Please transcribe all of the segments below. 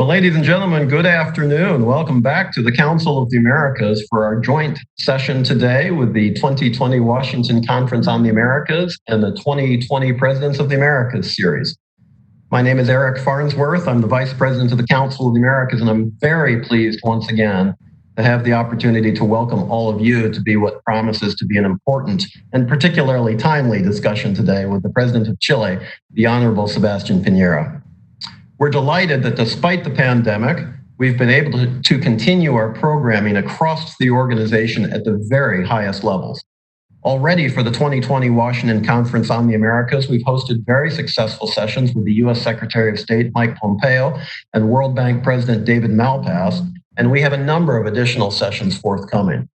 Well, ladies and gentlemen, good afternoon. Welcome back to the Council of the Americas for our joint session today with the 2020 Washington Conference on the Americas and the 2020 Presidents of the Americas series. My name is Eric Farnsworth. I'm the Vice President of the Council of the Americas, and I'm very pleased once again to have the opportunity to welcome all of you to be what promises to be an important and particularly timely discussion today with the President of Chile, the Honorable Sebastián Piñera. We're delighted that despite the pandemic, we've been able to continue our programming across the organization at the very highest levels. Already for the 2020 Washington Conference on the Americas, we've hosted very successful sessions with the U.S. Secretary of State Mike Pompeo and World Bank President David Malpass, and we have a number of additional sessions forthcoming.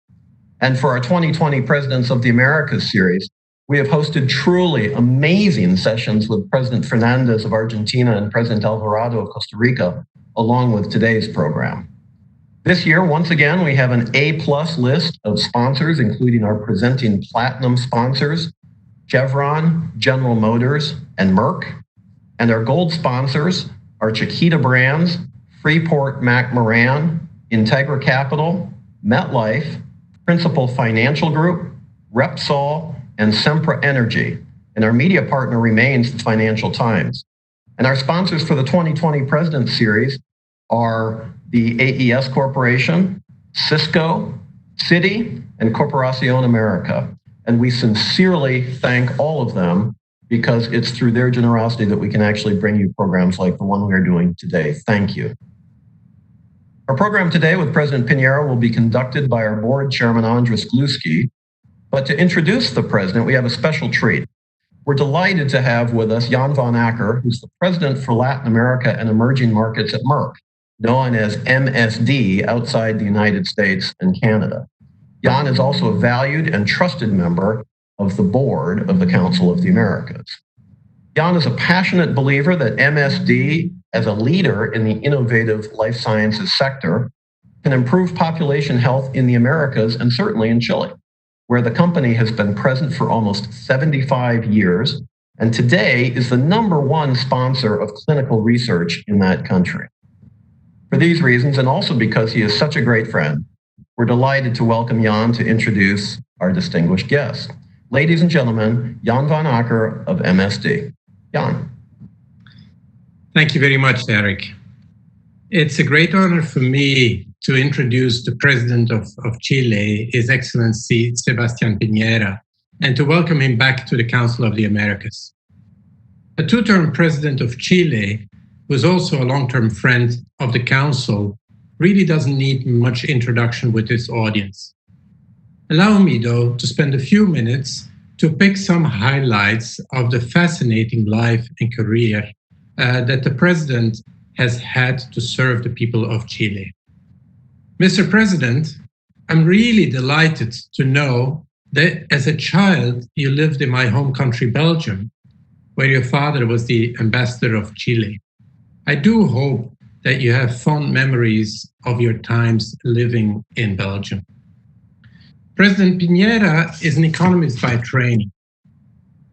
And for our 2020 Presidents of the Americas series, we have hosted truly amazing sessions with President Fernandez of Argentina and President Alvarado of Costa Rica, along with today's program. This year, once again, we have an A-plus list of sponsors, including our presenting platinum sponsors, Chevron, General Motors, and Merck. And our gold sponsors are Chiquita Brands, Freeport McMoran, Integra Capital, MetLife, Principal Financial Group, Repsol, and Sempra Energy, and our media partner remains the Financial Times. And our sponsors for the 2020 President Series are the AES Corporation, Cisco, Citi, and Corporación America. And we sincerely thank all of them because it's through their generosity that we can actually bring you programs like the one we are doing today. Thank you. Our program today with President Piñera will be conducted by our board chairman, Andres Gluski. But to introduce the president, we have a special treat. We're delighted to have with us Jan van Acker, who's the president for Latin America and emerging markets at Merck, known as MSD outside the United States and Canada. Jan is also a valued and trusted member of the board of the Council of the Americas. Jan is a passionate believer that MSD, as a leader in the innovative life sciences sector, can improve population health in the Americas and certainly in Chile, where the company has been present for almost 75 years, and today is the #1 sponsor of clinical research in that country. For these reasons, and also because he is such a great friend, we're delighted to welcome Jan to introduce our distinguished guest. Ladies and gentlemen, Jan van Acker of MSD. Jan. Thank you very much, Eric. It's a great honor for me to introduce the President of Chile, His Excellency Sebastián Piñera, and to welcome him back to the Council of the Americas. A two-term President of Chile, who is also a long-term friend of the Council, really doesn't need much introduction with this audience. Allow me, though, to spend a few minutes to pick some highlights of the fascinating life and career that the President has had to serve the people of Chile. Mr. President, I'm really delighted to know that as a child, you lived in my home country, Belgium, where your father was the ambassador of Chile. I do hope that you have fond memories of your times living in Belgium. President Piñera is an economist by training,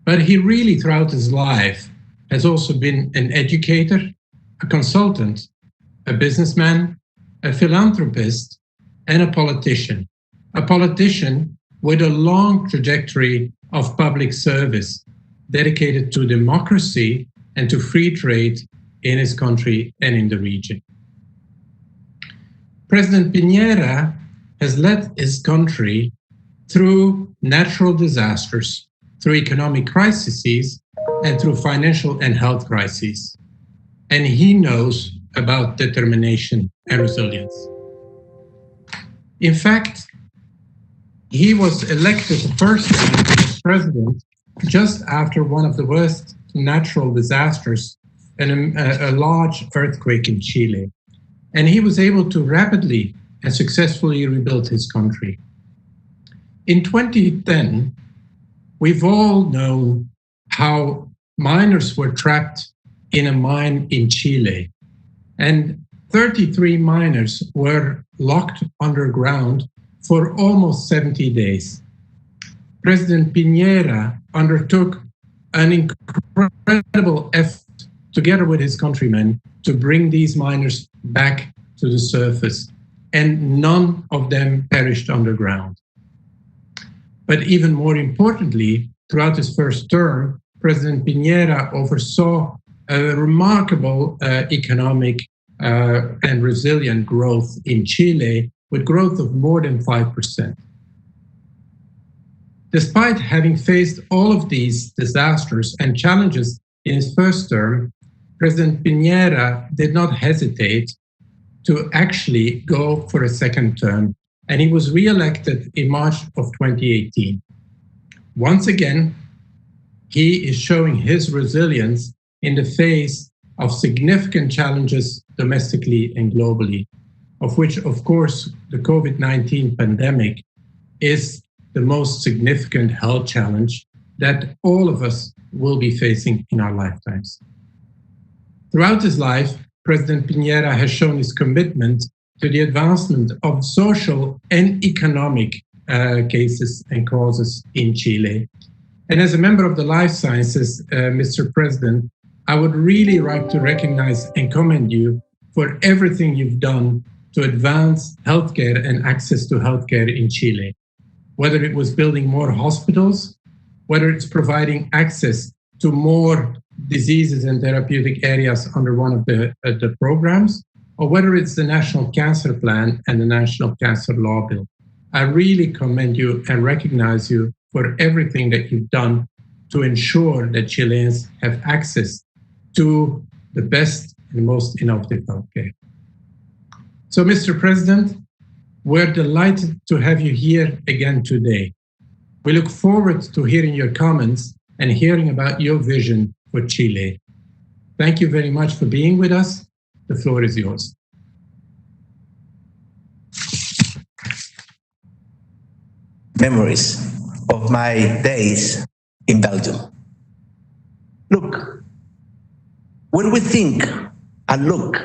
but he really throughout his life has also been an educator, a consultant, a businessman, a philanthropist, and a politician with a long trajectory of public service dedicated to democracy and to free trade in his country and in the region. President Piñera has led his country through natural disasters, through economic crises, and through financial and health crises. And he knows about determination and resilience. In fact, he was elected the first time as president just after one of the worst natural disasters and a large earthquake in Chile. And he was able to rapidly and successfully rebuild his country. In 2010, we've all known how miners were trapped in a mine in Chile. And 33 miners were locked underground for almost 70 days. President Piñera undertook an incredible effort together with his countrymen to bring these miners back to the surface, and none of them perished underground. But even more importantly, throughout his first term, President Piñera oversaw a remarkable economic and resilient growth in Chile, with growth of more than 5%. Despite having faced all of these disasters and challenges in his first term, President Piñera did not hesitate to actually go for a second term, and he was re-elected in March of 2018. Once again, he is showing his resilience in the face of significant challenges domestically and globally, of which, of course, the COVID-19 pandemic is the most significant health challenge that all of us will be facing in our lifetimes. Throughout his life, President Piñera has shown his commitment to the advancement of social and economic cases and causes in Chile. And as a member of the Life Sciences, Mr. President, I would really like to recognize and commend you for everything you've done to advance healthcare and access to healthcare in Chile. Whether it was building more hospitals, whether it's providing access to more diseases and therapeutic areas under one of the programs, or whether it's the National Cancer Plan and the National Cancer Law Bill. I really commend you and recognize you for everything that you've done to ensure that Chileans have access to the best and most innovative healthcare. So, Mr. President, we're delighted to have you here again today. We look forward to hearing your comments and hearing about your vision for Chile. Thank you very much for being with us. The floor is yours. Memories of my days in Belgium. Look, when we think and look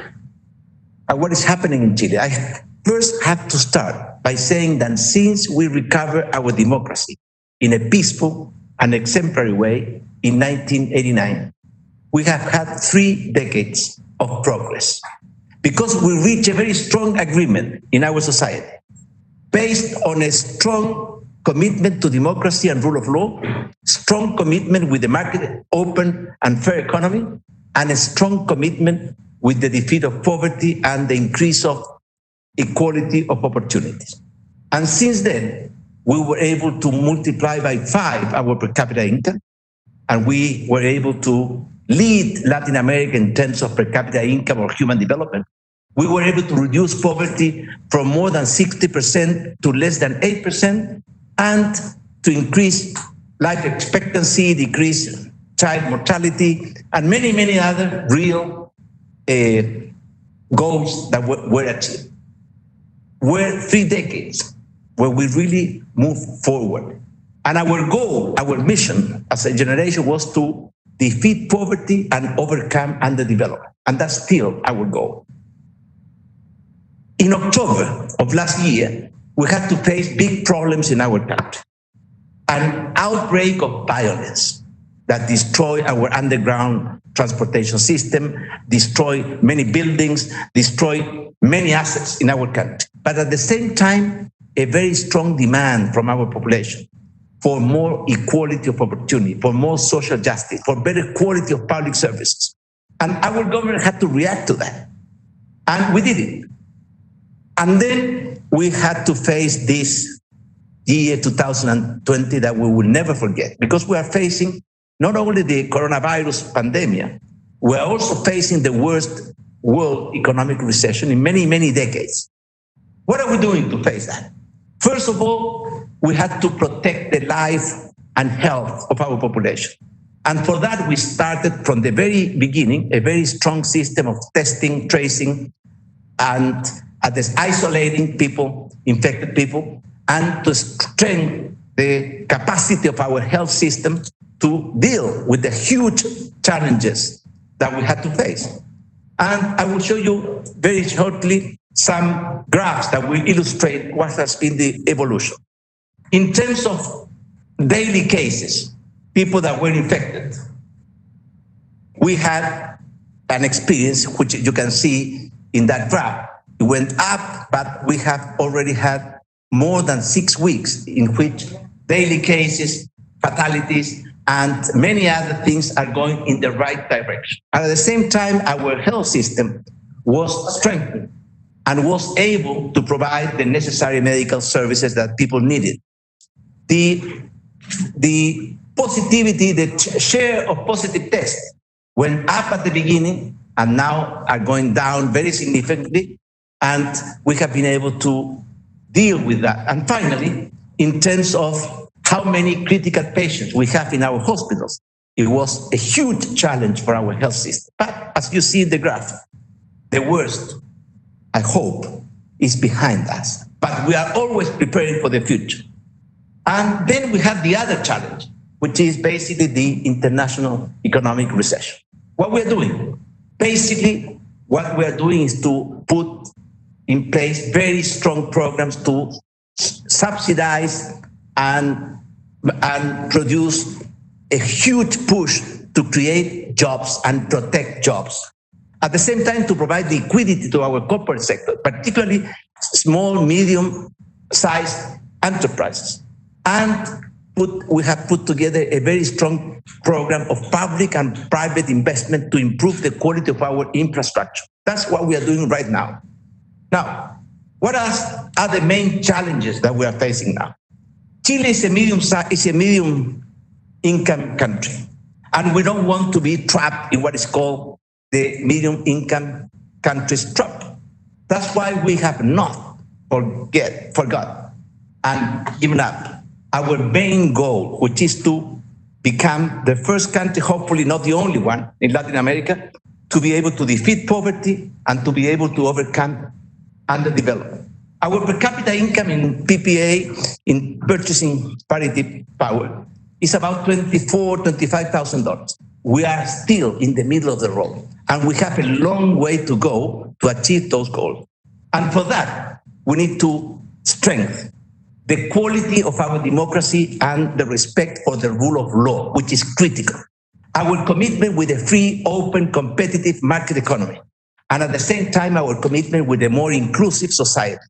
at what is happening in Chile, I first have to start by saying that since we recovered our democracy in a peaceful and exemplary way in 1989, we have had 3 decades of progress because we reached a very strong agreement in our society based on a strong commitment to democracy and rule of law, strong commitment with the market, open and fair economy, and a strong commitment with the defeat of poverty and the increase of equality of opportunities. And since then, we were able to multiply by 5 our per capita income, and we were able to lead Latin America in terms of per capita income or human development. We were able to reduce poverty from more than 60% to less than 8%, and to increase life expectancy, decrease child mortality, and many, many other real goals that were achieved. We're 3 decades where we really moved forward. And our goal, our mission as a generation was to defeat poverty and overcome underdevelopment. And that's still our goal. In October of last year, we had to face big problems in our country. An outbreak of violence that destroyed our underground transportation system, destroyed many buildings, destroyed many assets in our country. But at the same time, a very strong demand from our population for more equality of opportunity, for more social justice, for better quality of public services. And our government had to react to that. And we did it. And then we had to face this year 2020 that we will never forget, because we are facing not only the coronavirus pandemic, we are also facing the worst world economic recession in many, many decades. What are we doing to face that? First of all, we had to protect the life and health of our population. And for that, we started from the very beginning, a very strong system of testing, tracing, and isolating people, infected people, and to strengthen the capacity of our health system to deal with the huge challenges that we had to face. And I will show you very shortly some graphs that will illustrate what has been the evolution. In terms of daily cases, people that were infected, we had an experience which you can see in that graph. It went up, but we have already had more than 6 weeks in which daily cases, fatalities, and many other things are going in the right direction. And at the same time, our health system was strengthened and was able to provide the necessary medical services that people needed. The positivity, the share of positive tests went up at the beginning and now are going down very significantly. And we have been able to deal with that. And finally, in terms of how many critical patients we have in our hospitals, it was a huge challenge for our health system. But as you see in the graph, the worst, I hope, is behind us. But we are always preparing for the future. And then we have the other challenge, which is basically the international economic recession. What we're doing, basically, what we're doing is to put in place very strong programs to subsidize and produce a huge push to create jobs and protect jobs. At the same time, to provide liquidity to our corporate sector, particularly small, medium-sized enterprises. And we have put together a very strong program of public and private investment to improve the quality of our infrastructure. That's what we are doing right now. Now, what are the main challenges that we are facing now? Chile is a medium income country, and we don't want to be trapped in what is called the medium income countries trap. That's why we have not forgot and given up our main goal, which is to become the first country, hopefully not the only one in Latin America, to be able to defeat poverty and to be able to overcome underdevelopment. Our per capita income in PPA, in purchasing parity power, is about $24,000, $25,000. We are still in the middle of the road, and we have a long way to go to achieve those goals. And for that, we need to strengthen the quality of our democracy and the respect for the rule of law, which is critical. Our commitment with a free, open, competitive market economy, and at the same time, our commitment with a more inclusive society,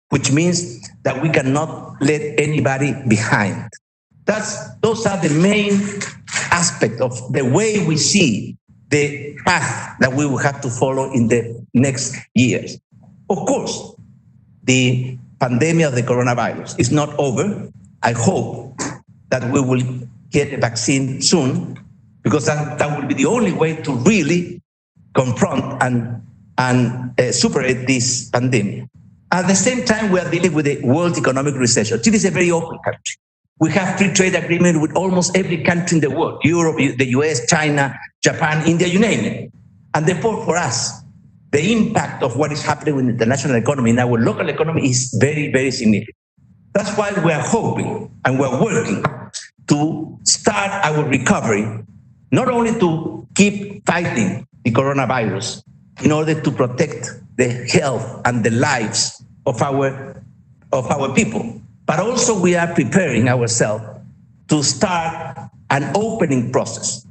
which means that we cannot let anybody behind. Those are the main aspects of the way we see the path that we will have to follow in the next years. Of course, the pandemic of the coronavirus is not over. I hope that we will get a vaccine soon, because that will be the only way to really confront and superate this pandemic. At the same time, we are dealing with a world economic recession. Chile is a very open country. We have free trade agreement with almost every country in the world: Europe, the US, China, Japan, India, you name it. And therefore, for us, the impact of what is happening with the international economy in our local economy is very, very significant. That's why we are hoping and we're working to start our recovery, not only to keep fighting the coronavirus in order to protect the health and the lives of our people, but also we are preparing ourselves to start an opening process,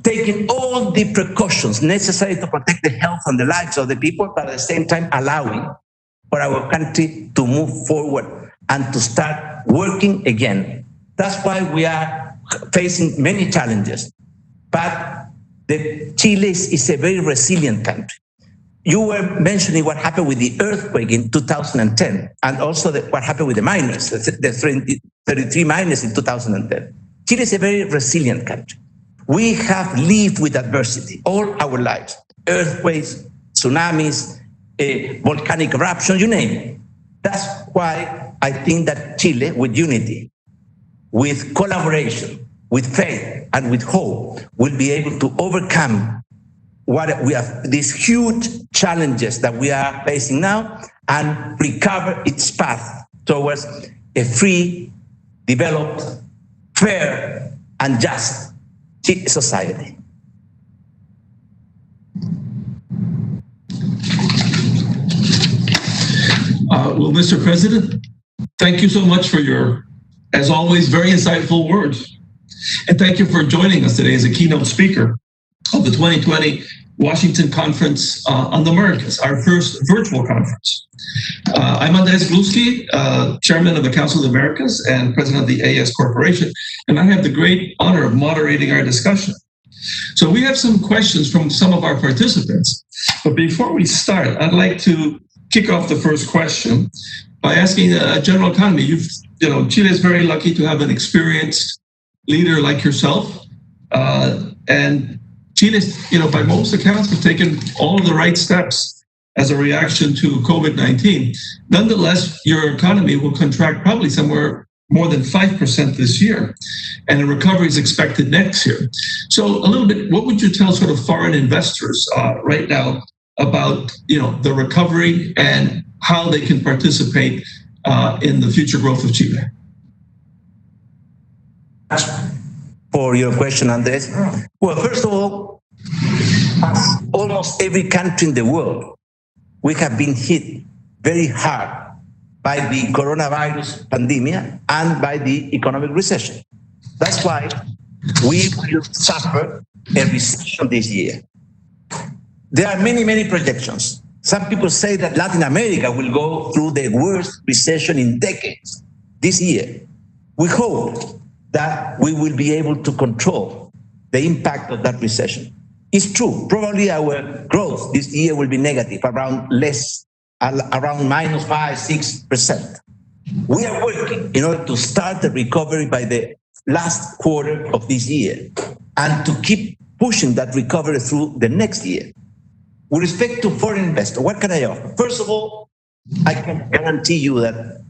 taking all the precautions necessary to protect the health and the lives of the people, but at the same time allowing for our country to move forward and to start working again. That's why we are facing many challenges. But Chile is a very resilient country. You were mentioning what happened with the earthquake in 2010, and also what happened with the miners, the 33 miners in 2010. Chile is a very resilient country. We have lived with adversity all our lives: earthquakes, tsunamis, volcanic eruption, you name it. That's why I think that Chile, with unity, with collaboration, with faith, and with hope, will be able to overcome what we have, these huge challenges that we are facing now, and recover its path towards a free, developed, fair, and just society. Well, Mr. President, thank you so much for your, as always, very insightful words. And thank you for joining us today as a keynote speaker of the 2020 Washington Conference on the Americas, our first virtual conference. I'm Andres Gluski, Chairman of the Council of the Americas and President of the AS Corporation, and I have the great honor of moderating our discussion. So we have some questions from some of our participants, but before we start, I'd like to kick off the first question by asking a general economy. Chile is very lucky to have an experienced leader like yourself, and Chile, by most accounts, has taken all of the right steps as a reaction to COVID-19. Nonetheless, your economy will contract probably somewhere more than 5% this year, and a recovery is expected next year. So a little bit, what would you tell sort of foreign investors right now about the recovery and how they can participate in the future growth of Chile? For your question, Andres. Well, first of all, as almost every country in the world, we have been hit very hard by the coronavirus pandemic and by the economic recession. That's why we will suffer a recession this year. There are many, many projections. Some people say that Latin America will go through the worst recession in decades this year. We hope that we will be able to control the impact of that recession. It's true, probably our growth this year will be negative, around -5–6%. We are working in order to start the recovery by the last quarter of this year and to keep pushing that recovery through the next year. With respect to foreign investors, what can I offer? First of all, I can guarantee you that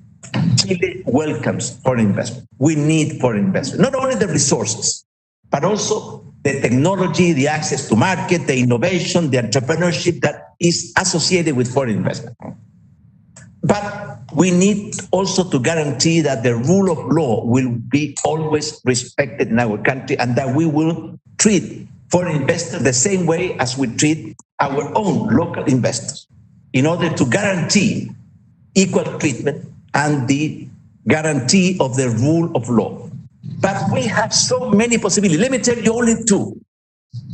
Chile welcomes foreign investment. We need foreign investment, not only the resources, but also the technology, the access to market, the innovation, the entrepreneurship that is associated with foreign investment. But we need also to guarantee that the rule of law will be always respected in our country and that we will treat foreign investors the same way as we treat our own local investors in order to guarantee equal treatment and the guarantee of the rule of law. But we have so many possibilities. Let me tell you only two.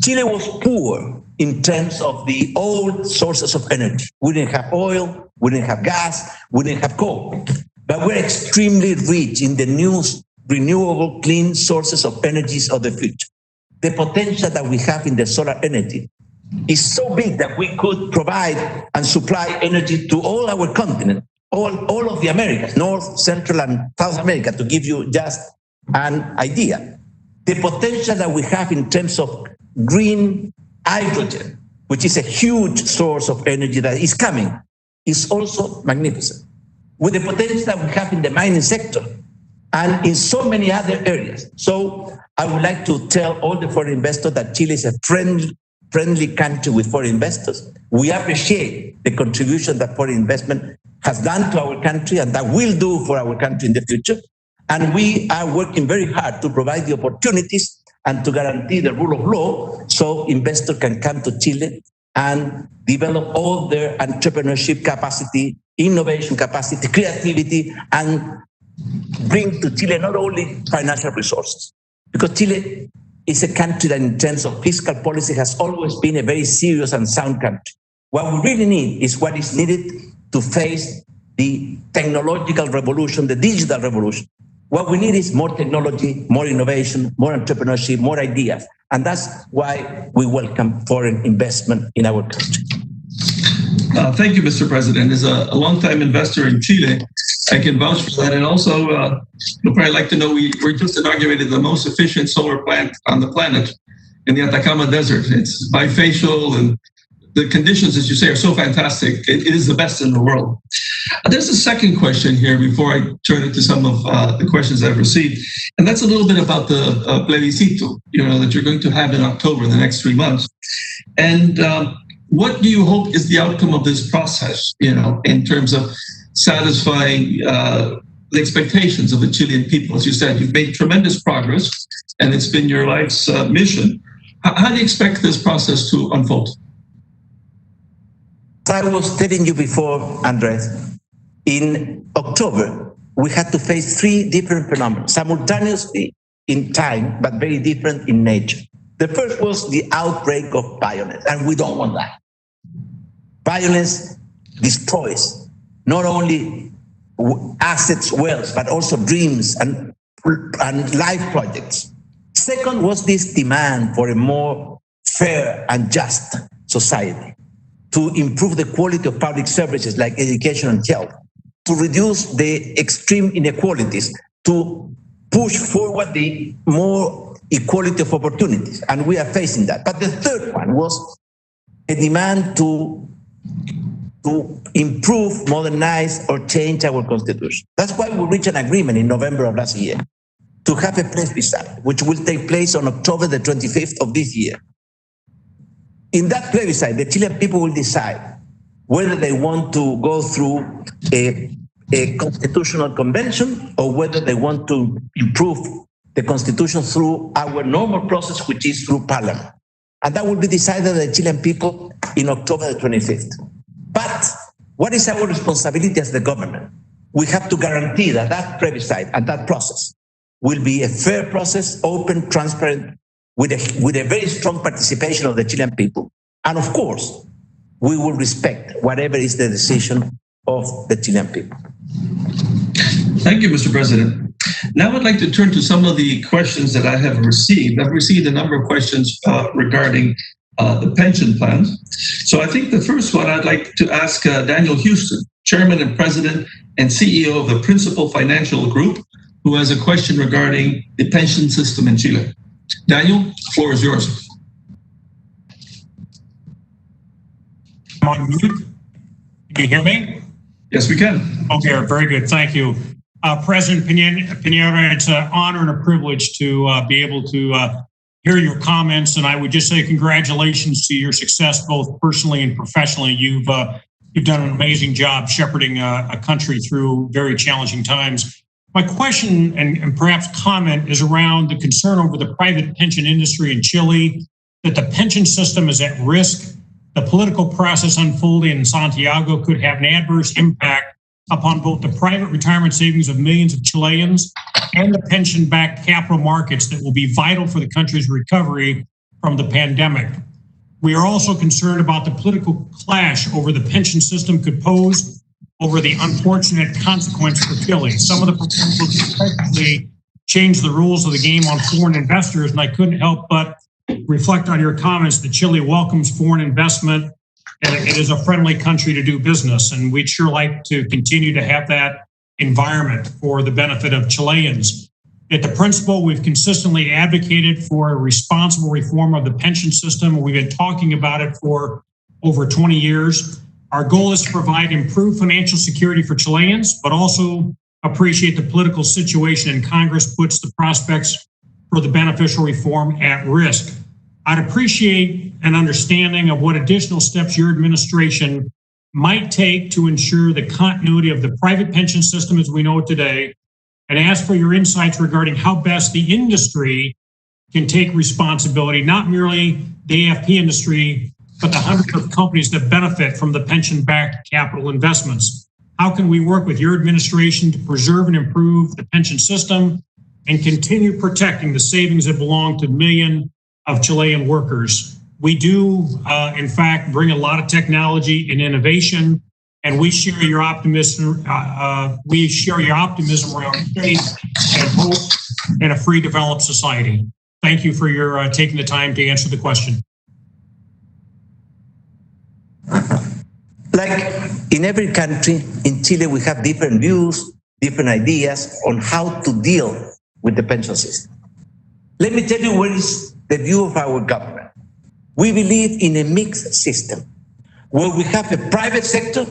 Chile was poor in terms of the old sources of energy. We didn't have oil, we didn't have gas, we didn't have coal. But we're extremely rich in the new renewable clean sources of energies of the future. The potential that we have in the solar energy is so big that we could provide and supply energy to all our continent, all of the Americas, North, Central, and South America, to give you just an idea. The potential that we have in terms of green hydrogen, which is a huge source of energy that is coming, is also magnificent. With the potential that we have in the mining sector and in so many other areas. So I would like to tell all the foreign investors that Chile is a friendly country with foreign investors. We appreciate the contribution that foreign investment has done to our country and that will do for our country in the future. And we are working very hard to provide the opportunities and to guarantee the rule of law so investors can come to Chile and develop all their entrepreneurship capacity, innovation capacity, creativity, and bring to Chile not only financial resources, because Chile is a country that in terms of fiscal policy has always been a very serious and sound country. What we really need is what is needed to face the technological revolution, the digital revolution. What we need is more technology, more innovation, more entrepreneurship, more ideas. And that's why we welcome foreign investment in our country. Thank you, Mr. President. As a longtime investor in Chile, I can vouch for that. And also, you'll probably like to know we just inaugurated the most efficient solar plant on the planet in the Atacama Desert. It's bifacial, and the conditions, as you say, are so fantastic. It is the best in the world. There's a second question here before I turn it to some of the questions I've received. And that's a little bit about the plebiscito, that you're going to have in October, in the next 3 months. And what do you hope is the outcome of this process, in terms of satisfying the expectations of the Chilean people? As you said, you've made tremendous progress, and it's been your life's mission. How do you expect this process to unfold? I was telling you before, Andres, in October, we had to face 3 different phenomena, simultaneously in time, but very different in nature. The first was the outbreak of violence, and we don't want that. Violence destroys not only assets, wealth, but also dreams and life projects. Second was this demand for a more fair and just society, to improve the quality of public services like education and health, to reduce the extreme inequalities, to push forward the more equality of opportunities. And we are facing that. But the third one was a demand to improve, modernize, or change our constitution. That's why we reached an agreement in November of last year to have a plebiscite, which will take place on October the 25th of this year. In that plebiscite, the Chilean people will decide whether they want to go through a constitutional convention or whether they want to improve the constitution through our normal process, which is through parliament. And that will be decided by the Chilean people in October the 25th. But what is our responsibility as the government? We have to guarantee that that plebiscite and that process will be a fair process, open, transparent, with a very strong participation of the Chilean people. And of course, we will respect whatever is the decision of the Chilean people. Thank you, Mr. President. Now I'd like to turn to some of the questions that I have received. I've received a number of questions regarding the pension plans. So I think the first one I'd like to ask Daniel Houston, Chairman and President and CEO of the Principal Financial Group, who has a question regarding the pension system in Chile. Daniel, the floor is yours. I'm on mute. Can you hear me? Yes, we can. Okay, very good. Thank you. President Piñera, it's an honor and a privilege to be able to hear your comments. And I would just say congratulations to your success, both personally and professionally. You've done an amazing job shepherding a country through very challenging times. My question and perhaps comment is around the concern over the private pension industry in Chile, that the pension system is at risk. The political process unfolding in Santiago could have an adverse impact upon both the private retirement savings of millions of Chileans and the pension-backed capital markets that will be vital for the country's recovery from the pandemic. We are also concerned about the political clash over the pension system could pose over the unfortunate consequence for Chile. Some of the proposals effectively change the rules of the game on foreign investors, and I couldn't help but reflect on your comments that Chile welcomes foreign investment and it is a friendly country to do business. And we'd sure like to continue to have that environment for the benefit of Chileans. At the principle, we've consistently advocated for a responsible reform of the pension system. We've been talking about it for over 20 years. Our goal is to provide improved financial security for Chileans, but also appreciate the political situation in Congress puts the prospects for the beneficial reform at risk. I'd appreciate an understanding of what additional steps your administration might take to ensure the continuity of the private pension system as we know it today, and ask for your insights regarding how best the industry can take responsibility, not merely the AFP industry, but the hundreds of companies that benefit from the pension-backed capital investments. How can we work with your administration to preserve and improve the pension system and continue protecting the savings that belong to millions of Chilean workers? We do, in fact, bring a lot of technology and innovation, and we share your optimism. We share your optimism around faith and hope in a free, developed society. Thank you for your taking the time to answer the question. Like in every country, in Chile, we have different views, different ideas on how to deal with the pension system. Let me tell you what is the view of our government. We believe in a mixed system where we have a private sector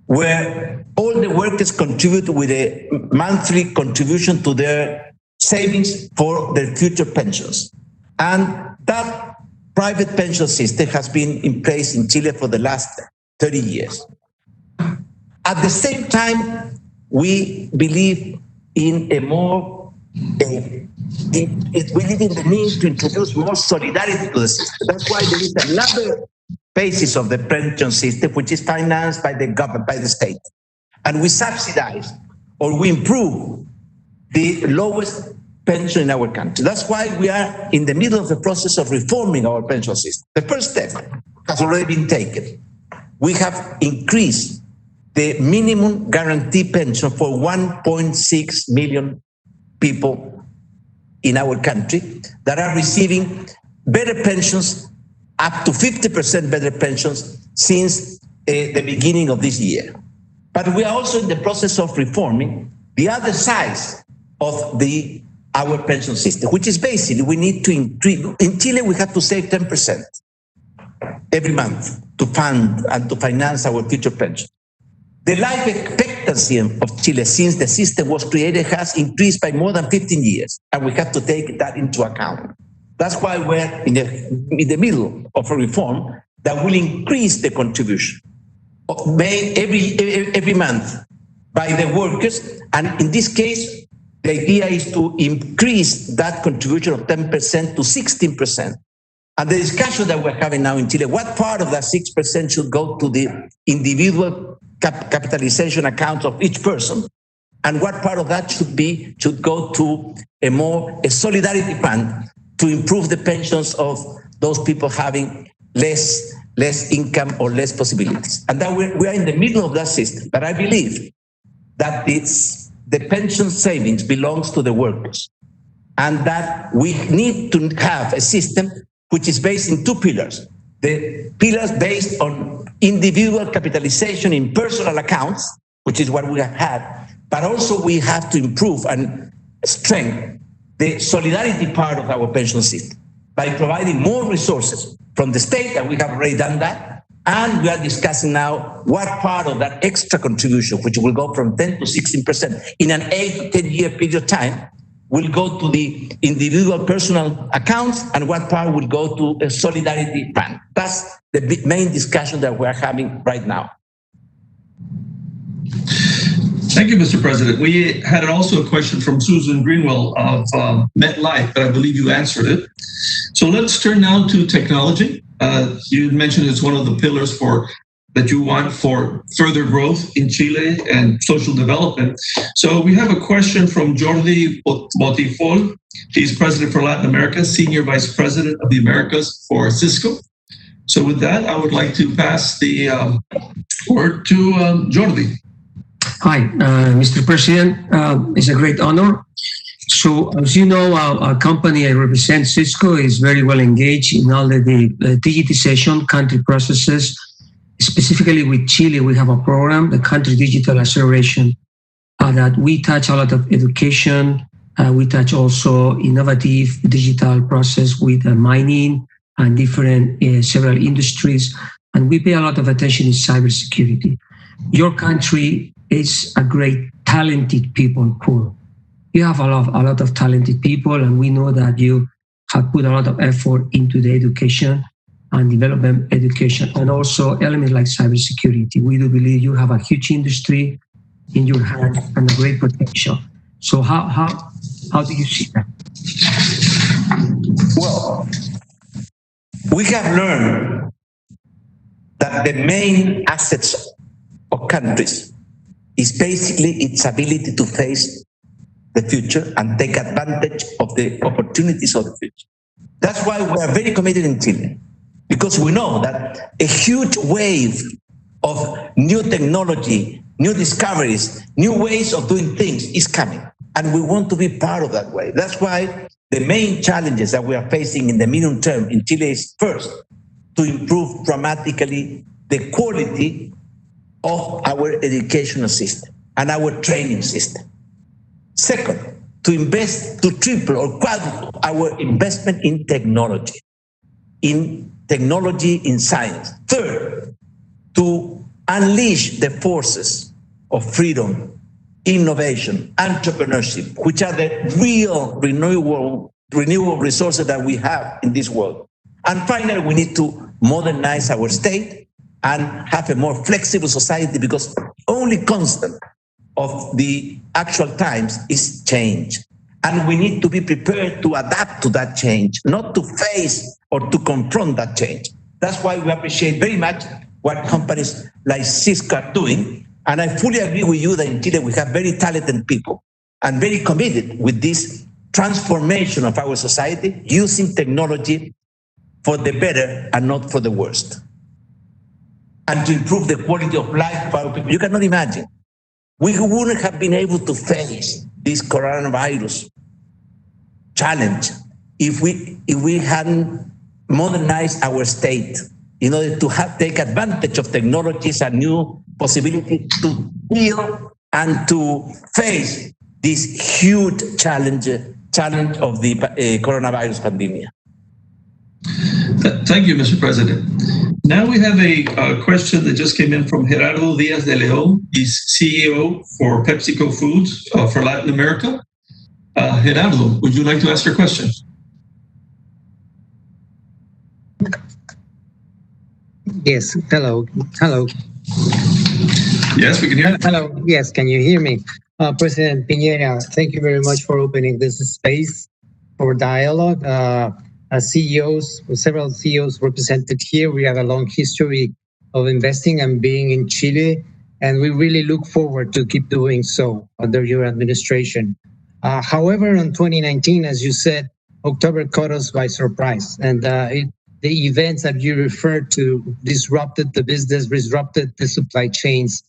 where all the workers contribute with a monthly contribution to their savings for their future pensions. And that private pension system has been in place in Chile for the last 30 years. At the same time, we believe in a more, we believe in the need to introduce more solidarity to the system. That's why there is another basis of the pension system, which is financed by the government, by the state. And we subsidize or we improve the lowest pension in our country. That's why we are in the middle of the process of reforming our pension system. The first step has already been taken. We have increased the minimum guarantee pension for 1.6 million people in our country that are receiving better pensions, up to 50% better pensions since the beginning of this year. But we are also in the process of reforming the other side of our pension system, which is basically we need to increase. In Chile, we have to save 10% every month to fund and to finance our future pension. The life expectancy of Chile since the system was created has increased by more than 15 years, and we have to take that into account. That's why we're in the middle of a reform that will increase the contribution made every month by the workers. And in this case, the idea is to increase that contribution of 10% to 16%. And the discussion that we're having now in Chile, what part of that 6% should go to the individual capitalization accounts of each person, and what part of that should go to a solidarity fund to improve the pensions of those people having less income or less possibilities. And that we are in the middle of that system. But I believe that the pension savings belongs to the workers, and that we need to have a system which is based in two pillars. The pillars based on individual capitalization in personal accounts, which is what we have had, but also we have to improve and strengthen the solidarity part of our pension system by providing more resources from the state, and we have already done that. And we are discussing now what part of that extra contribution, which will go from 10 to 16% in an 8 to 10 year period of time, will go to the individual personal accounts, and what part will go to a solidarity fund. That's the main discussion that we're having right now. Thank you, Mr. President. We had also a question from Susan Greenwell of MetLife, but I believe you answered it. So let's turn now to technology. You mentioned it's one of the pillars that you want for further growth in Chile and social development. So we have a question from Jordi Botifol. He's President for Latin America, Senior Vice President of the Americas for Cisco. So with that, I would like to pass the word to Jordi. Hi, Mr. President. It's a great honor. So, as you know, our company I represent, Cisco, is very well engaged in all the digitization country processes. Specifically with Chile, we have a program, the Country Digital Acceleration, that we touch a lot of education. We touch also innovative digital process with mining and different several industries. And we pay a lot of attention in cybersecurity. Your country is a great talented people pool. You have a lot of talented people, and we know that you have put a lot of effort into the education and development education, and also elements like cybersecurity. We do believe you have a huge industry in your hands and a great potential. So how do you see that? Well, we have learned that the main assets of countries is basically its ability to face the future and take advantage of the opportunities of the future. That's why we are very committed in Chile, because we know that a huge wave of new technology, new discoveries, new ways of doing things is coming, and we want to be part of that way. That's why the main challenges that we are facing in the medium term in Chile is, first, to improve dramatically the quality of our educational system and our training system. Second, to triple or quadruple our investment in technology, in science. Third, to unleash the forces of freedom, innovation, entrepreneurship, which are the real renewable resources that we have in this world. And finally, we need to modernize our state and have a more flexible society, because only constant of the actual times is change. And we need to be prepared to adapt to that change, not to face or to confront that change. That's why we appreciate very much what companies like Cisco are doing. And I fully agree with you that in Chile we have very talented people and very committed with this transformation of our society using technology for the better and not for the worst, and to improve the quality of life of our people. You cannot imagine. We wouldn't have been able to face this coronavirus challenge if we hadn't modernized our state in order to take advantage of technologies and new possibilities to deal and to face this huge challenge of the coronavirus pandemic. Thank you, Mr. President. Now we have a question that just came in from Gerardo Diaz de Leon. He's CEO for PepsiCo Foods for Latin America. Gerardo, would you like to ask your question? Yes, hello. Yes, we can hear you. Hello, yes, can you hear me? President Piñera, thank you very much for opening this space for dialogue. As CEOs, several CEOs represented here, we have a long history of investing and being in Chile, and we really look forward to keep doing so under your administration. However, in 2019, as you said, October caught us by surprise, and the events that you referred to disrupted the business, disrupted the supply chains.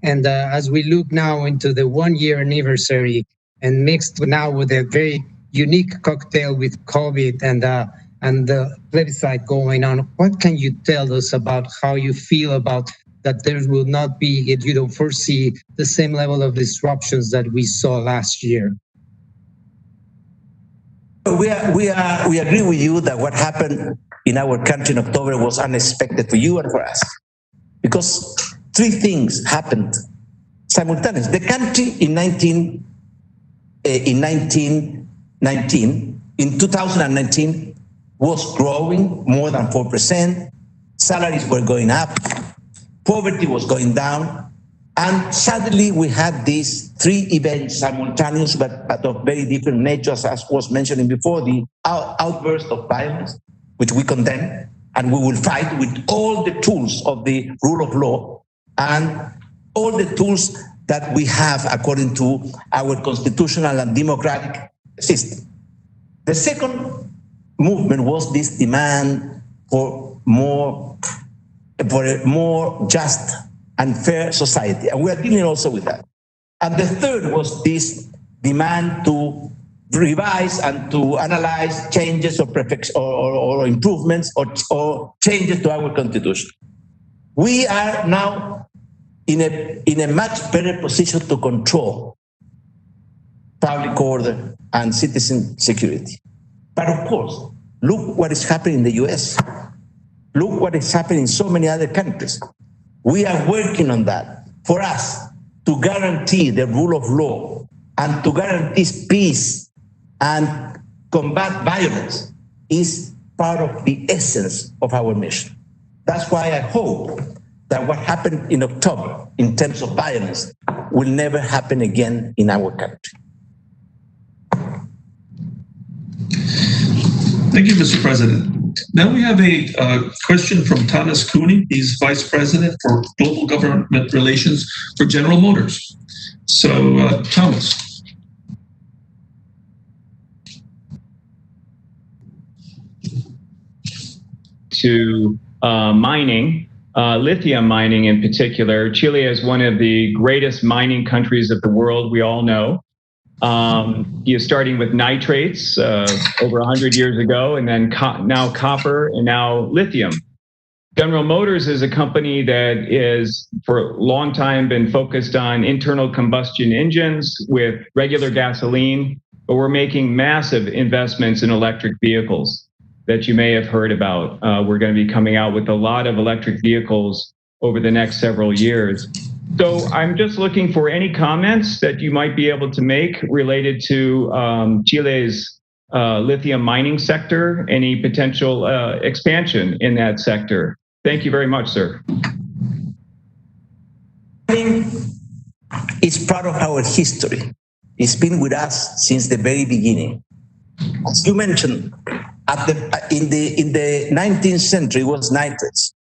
And as we look now into the 1-year anniversary and mixed now with a very unique cocktail with COVID and the plebiscite going on, what can you tell us about how you feel about that there will not be, if you don't foresee the same level of disruptions that we saw last year? We agree with you that what happened in our country in October was unexpected for you and for us, because 3 things happened simultaneously. The country in 2019 was growing more than 4%. Salaries were going up, poverty was going down, and suddenly we had these 3 events simultaneous, but of very different natures, as was mentioning before, the outburst of violence, which we condemn, and we will fight with all the tools of the rule of law and all the tools that we have according to our constitutional and democratic system. The second movement was this demand for a more just and fair society, and we are dealing also with that. And the third was this demand to revise and to analyze changes or improvements or changes to our constitution. We are now in a much better position to control public order and citizen security. But of course, look what is happening in the US. Look what is happening in so many other countries. We are working on that. For us to guarantee the rule of law and to guarantee peace and combat violence is part of the essence of our mission. That's why I hope that what happened in October in terms of violence will never happen again in our country. Thank you, Mr. President. Now we have a question from Thomas Cooney. He's Vice President for Global Government Relations for General Motors. So, Thomas. To mining, lithium mining in particular. Chile is one of the greatest mining countries of the world, we all know. Starting with nitrates over 100 years ago, and then now copper, and now lithium. General Motors is a company that is for a long time been focused on internal combustion engines with regular gasoline, but we're making massive investments in electric vehicles that you may have heard about. We're going to be coming out with a lot of electric vehicles over the next several years. So I'm just looking for any comments that you might be able to make related to Chile's lithium mining sector, any potential expansion in that sector. Thank you very much, sir. It's part of our history. It's been with us since the very beginning. As you mentioned, in the 19th century was nitrates.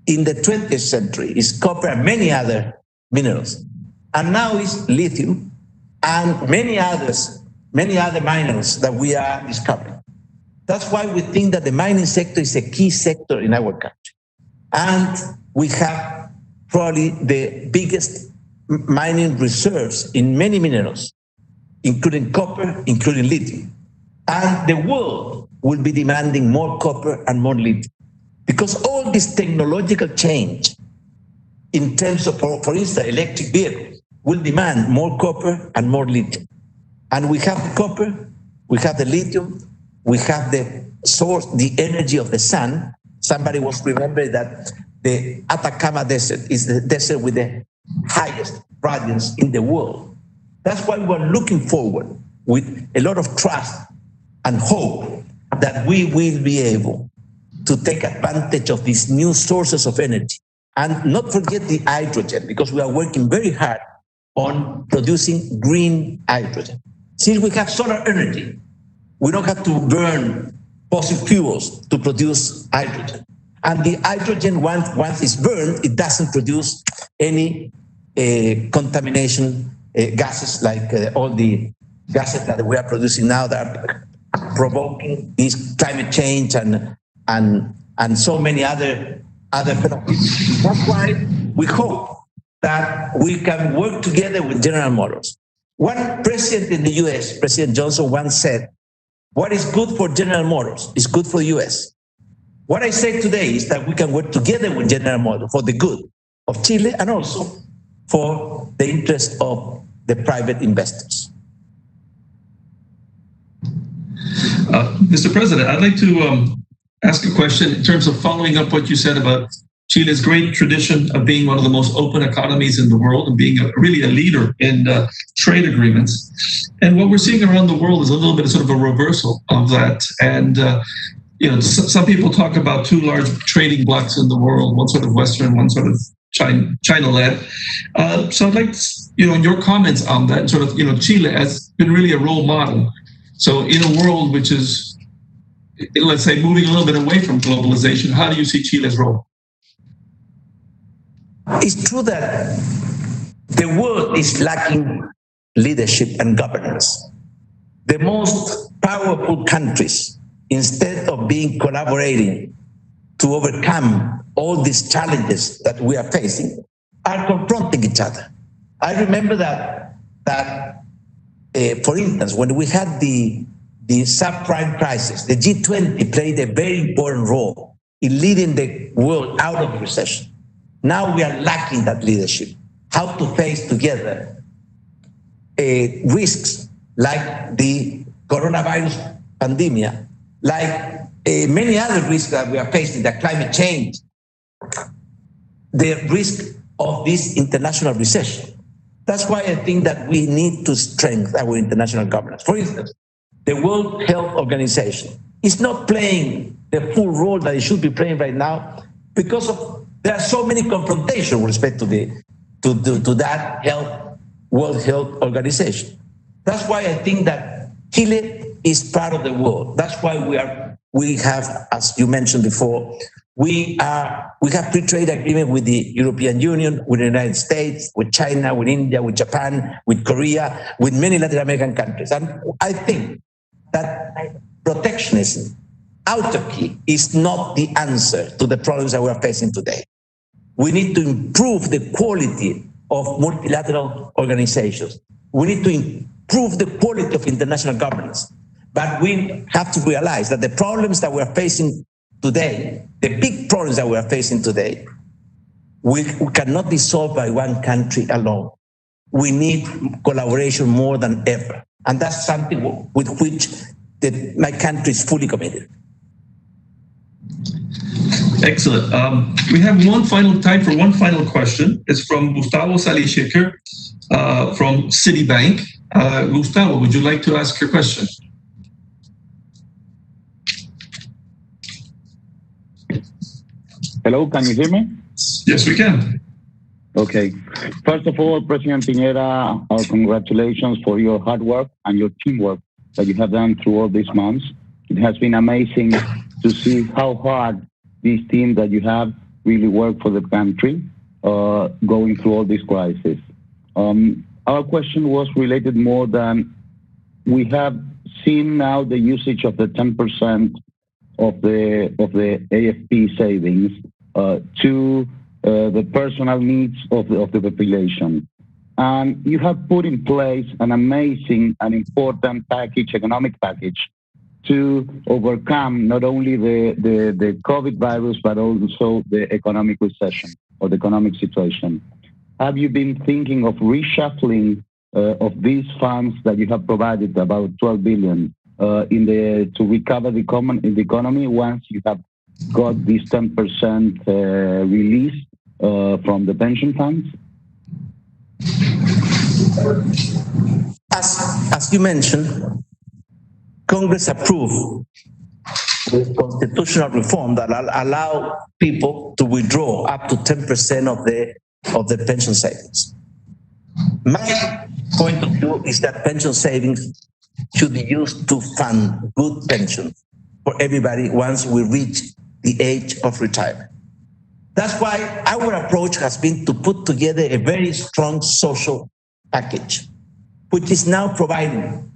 In the 20th century is copper and many other minerals. And now it's lithium and many others many other minerals that we are discovering. That's why we think that the mining sector is a key sector in our country. And we have probably the biggest mining reserves in many minerals, including copper, including lithium. And the world will be demanding more copper and more lithium. Because all this technological change in terms of, for instance, electric vehicles will demand more copper and more lithium. And we have the copper, we have the lithium, we have the source, the energy of the sun. Somebody was remembering that the Atacama Desert is the desert with the highest radiance in the world. That's why we're looking forward with a lot of trust and hope that we will be able to take advantage of these new sources of energy. And not forget the hydrogen, because we are working very hard on producing green hydrogen. Since we have solar energy, we don't have to burn fossil fuels to produce hydrogen. And the hydrogen, once it's burned, it doesn't produce any contamination gases like all the gases that we are producing now that are provoking this climate change and so many other phenomena. That's why we hope that we can work together with General Motors. One president in the US, President Johnson, once said, what is good for General Motors is good for the US. What I say today is that we can work together with General Motors for the good of Chile and also for the interest of the private investors. Mr. President, I'd like to ask a question in terms of following up what you said about Chile's great tradition of being one of the most open economies in the world and being really a leader in trade agreements. And what we're seeing around the world is a little bit of sort of a reversal of that. And some people talk about two large trading blocs in the world, one sort of Western, one sort of China-led. So I'd like, in your comments on that, sort of, Chile has been really a role model. So in a world which is, let's say, moving a little bit away from globalization, how do you see Chile's role? It's true that the world is lacking leadership and governance. The most powerful countries, instead of being collaborating to overcome all these challenges that we are facing, are confronting each other. I remember that for instance, when we had the subprime crisis, the G20 played a very important role in leading the world out of the recession. Now we are lacking that leadership, how to face together risks like the coronavirus pandemic, like many other risks that we are facing, the climate change, the risk of this international recession. That's why I think that we need to strengthen our international governance. For instance, the World Health Organization is not playing the full role that it should be playing right now because there are so many confrontations with respect to that World Health Organization. That's why I think that Chile is part of the world. That's why we have, as you mentioned before, we have free trade agreement with the European Union, with the United States, with China, with India, with Japan, with Korea, with many Latin American countries. And I think that protectionism, autarky, is not the answer to the problems that we are facing today. We need to improve the quality of multilateral organizations. We need to improve the quality of international governance. But we have to realize that the problems that we are facing today, the big problems that we are facing today, we cannot be solved by one country alone. We need collaboration more than ever. And that's something with which my country is fully committed. Excellent. We have time for one final question. It's from Gustavo Salisheker from Citibank. Gustavo, would you like to ask your question? Hello, can you hear me? Yes, we can. Okay. First of all, President Piñera, congratulations for your hard work and your teamwork that you have done through all these months. It has been amazing to see how hard this team that you have really worked for the country going through all this crisis. Our question was related more than we have seen now the usage of the 10% of the AFP savings to the personal needs of the population. And you have put in place an amazing and important package, economic package, to overcome not only the COVID virus, but also the economic recession or the economic situation. Have you been thinking of reshuffling of these funds that you have provided, about 12 billion, to recover the economy once you have got this 10% release from the pension funds? As you mentioned, Congress approved the constitutional reform that allow people to withdraw up to 10% of the pension savings. My point of view is that pension savings should be used to fund good pensions for everybody once we reach the age of retirement. That's why our approach has been to put together a very strong social package, which is now providing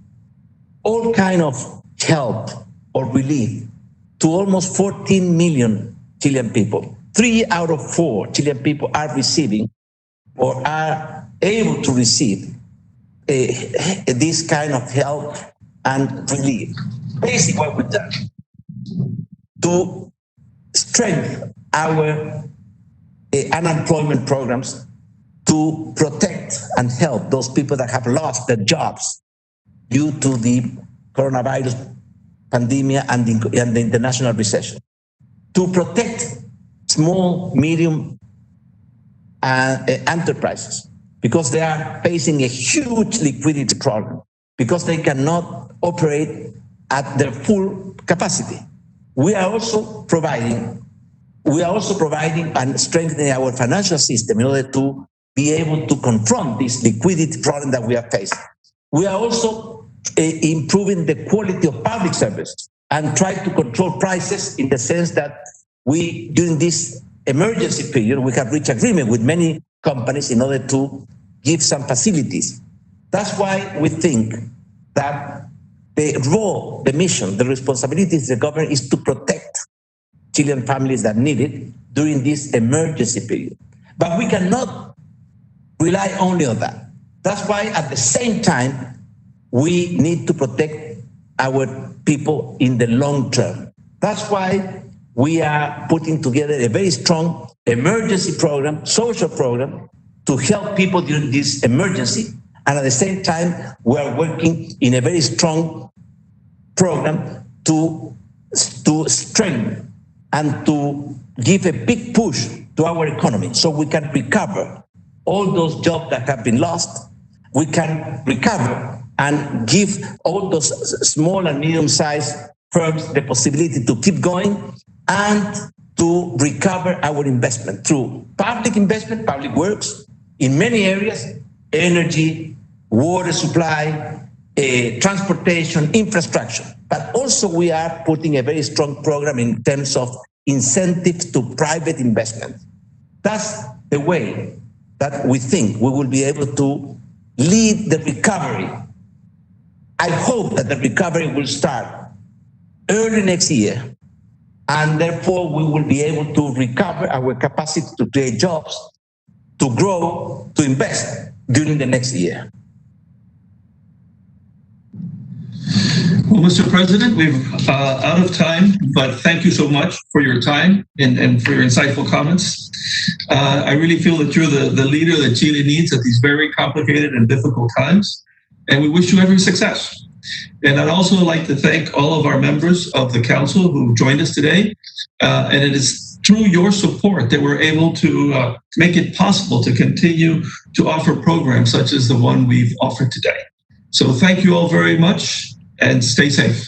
all kind of help or relief to almost 14 million Chilean people. 3 out of 4 Chilean people are receiving or are able to receive this kind of help and relief. Basically what we've done to strengthen our unemployment programs, to protect and help those people that have lost their jobs due to the coronavirus pandemic and the international recession, to protect small, medium enterprises, because they are facing a huge liquidity problem, because they cannot operate at their full capacity. We are also providing and strengthening our financial system in order to be able to confront this liquidity problem that we are facing. We are also improving the quality of public service and try to control prices in the sense that during this emergency period, we have reached agreement with many companies in order to give some facilities. That's why we think that the role, the mission, the responsibility of the government is to protect Chilean families that need it during this emergency period. But we cannot rely only on that. That's why at the same time, we need to protect our people in the long term. That's why we are putting together a very strong emergency program, social program, to help people during this emergency. And at the same time, we are working in a very strong program to strengthen and to give a big push to our economy so we can recover all those jobs that have been lost. We can recover and give all those small and medium-sized firms the possibility to keep going and to recover our investment through public investment, public works in many areas, energy, water supply, transportation, infrastructure. But also we are putting a very strong program in terms of incentives to private investment. That's the way that we think we will be able to lead the recovery. I hope that the recovery will start early next year, and therefore we will be able to recover our capacity to create jobs, to grow, to invest during the next year. Well, Mr. President, we're out of time, but thank you so much for your time and for your insightful comments. I really feel that you're the leader that Chile needs at these very complicated and difficult times, and we wish you every success. And I'd also like to thank all of our members of the council who joined us today, and it is through your support that we're able to make it possible to continue to offer programs such as the one we've offered today. So thank you all very much, and stay safe.